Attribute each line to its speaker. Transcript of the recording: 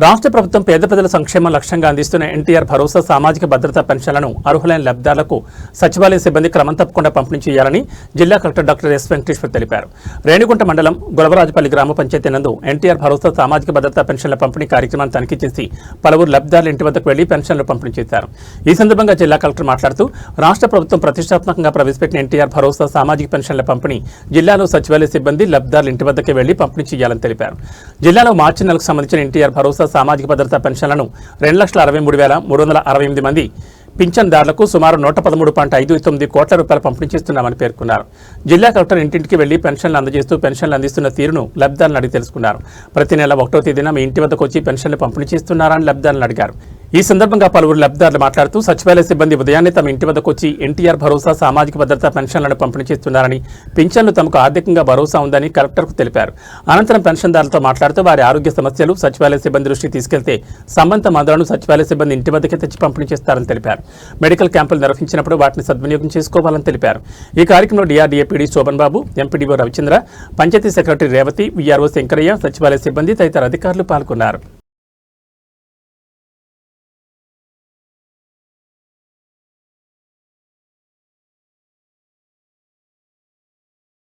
Speaker 1: రాష్ట్ర ప్రభుత్వం పేద ప్రజల సంక్షేమం లక్ష్యంగా అందిస్తున్న ఎన్టీఆర్ భరోసా సామాజిక భద్రతా పెన్షన్లను అర్హులైన లబ్ధిదారులకు సచివాలయ సిబ్బంది క్రమం తప్పకుండా పంపిణీ చేయాలని జిల్లా కలెక్టర్ డాక్టర్ ఎస్ వెంకటేశ్వర్ తెలిపారు. రేణిగుంట మండలం గొలవరాజుపల్లి గ్రామ పంచాయతీ నందు ఎన్టీఆర్ భరోసా సామాజిక భద్రతా పెన్షన్ల పంపిణీ కార్యక్రమాన్ని తనిఖీ చేసి పలువురు లబ్ధిదారుల ఇంటి వద్దకు వెళ్లి పెన్షన్లు పంపిణీ చేశారు. ఈ సందర్భంగా జిల్లా కలెక్టర్ మాట్లాడుతూ రాష్ట్ర ప్రభుత్వం ప్రతిష్టాత్మకంగా ప్రవేశపెట్టిన ఎన్టీఆర్ భరోసా సామాజిక పెన్షన్ల పంపిణీ జిల్లాలో సచివాలయ సిబ్బంది లబ్ధిదారుల ఇంటి వద్దకే వెళ్లి పంపిణీ చేయాలని తెలిపారు. జిల్లాలో మార్చి నెలకు సంబంధించిన ఎన్టీఆర్ భరోసా సామాజిక భద్రతా పెన్షన్లను 2,63,368 మంది పింఛన్దారులకు సుమారు 113.59 కోట్ల రూపాయలు పంపిణీ చేస్తున్నామని పేర్కొన్నారు. జిల్లా కలెక్టర్ ఇంటింటికి వెళ్లి పెన్షన్లు అందజేస్తూ పెన్షన్లు అందిస్తున్న తీరును లబ్ధిదారులను అడిగి తెలుసుకున్నారు. ప్రతి నెల 1వ తేదీన మీ ఇంటి వద్దకు వచ్చి పెన్షన్లు పంపిణీ చేస్తున్నారని లబ్ధిదారులను అడిగారు. ఈ సందర్భంగా పలువురు లబ్ధిదారులు మాట్లాడుతూ సచివాలయ సిబ్బంది ఉదయాన్నే తమ ఇంటి వద్దకు వచ్చి ఎన్టీఆర్ భరోసా సామాజిక భద్రతా పెన్షన్లను పంపిణీ చేస్తున్నారని, పింఛన్లు తమకు ఆర్థికంగా భరోసా ఉందని కలెక్టర్కు తెలిపారు. అనంతరం పెన్షన్దారులతో మాట్లాడుతూ వారి ఆరోగ్య సమస్యలు సచివాలయ సిబ్బంది దృష్టికి తీసుకెళ్తే సంబంధిత మందులను సచివాలయ సిబ్బంది ఇంటి వద్దకే తెచ్చి పంపిణీ చేస్తారని తెలిపారు. మెడికల్ క్యాంపులు నిర్వహించినప్పుడు వాటిని సద్వినియోగం చేసుకోవాలని తెలిపారు. ఈ కార్యక్రమంలో DRDA PD Shobhan Babu, MPDO Ravichandra, panchayati secretary Revathi, VRO Shankaraiah, సచివాలయ సిబ్బంది తదితర అధికారులు పాల్గొన్నారు.